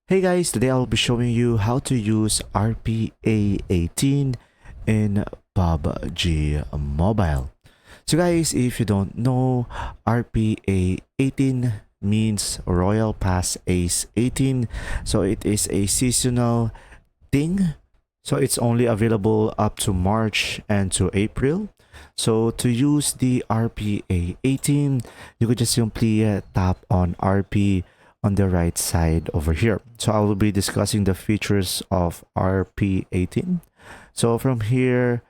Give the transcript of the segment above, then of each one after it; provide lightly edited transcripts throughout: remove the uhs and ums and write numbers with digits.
Hey guys, today I'll be showing you how to use RPA18 in PUBG Mobile. So guys, if you don't know, RPA18 means Royal Pass Ace 18. So it is a seasonal thing. So it's only available up to March and to April. So to use the RPA18, you could just simply tap on RP on the right side over here. So I will be discussing the features of RP18. So from here,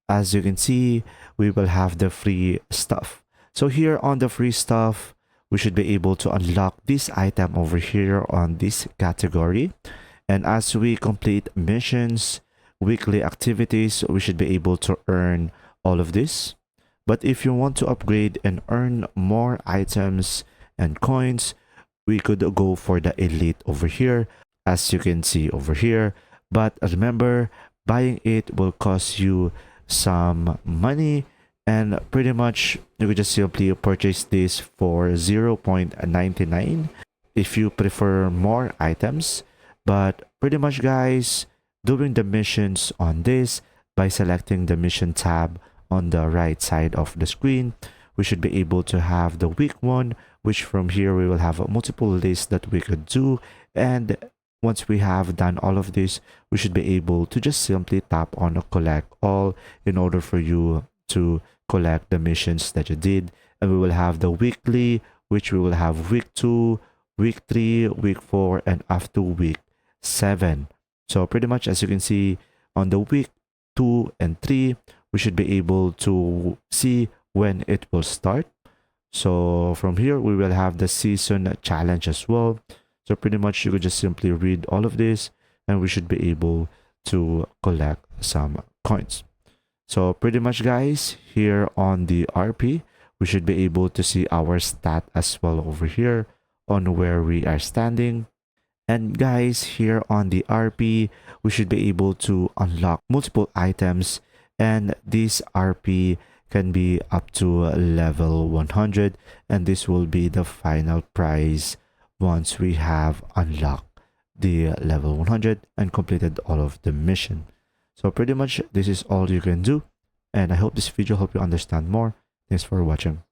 as you can see, we will have the free stuff. So here on the free stuff, we should be able to unlock this item over here on this category. And as we complete missions, weekly activities, we should be able to earn all of this. But if you want to upgrade and earn more items and coins, we could go for the elite over here, as you can see over here. But remember, buying it will cost you some money, and pretty much you could just simply purchase this for 0.99 if you prefer more items. But pretty much guys, doing the missions on this by selecting the mission tab on the right side of the screen, we should be able to have the week one, which from here we will have a multiple list that we could do. And once we have done all of this, we should be able to just simply tap on collect all in order for you to collect the missions that you did. And we will have the weekly, which we will have week 2, week 3, week 4, and up to week 7. So pretty much as you can see on the week 2 and 3, we should be able to see when it will start. So from here, we will have the season challenge as well. So pretty much you could just simply read all of this and we should be able to collect some coins. So pretty much guys, here on the RP, we should be able to see our stat as well over here on where we are standing. And guys, here on the RP, we should be able to unlock multiple items, and this RP can be up to level 100, and this will be the final prize once we have unlocked the level 100 and completed all of the mission. So pretty much this is all you can do, and I hope this video helped you understand more. Thanks for watching.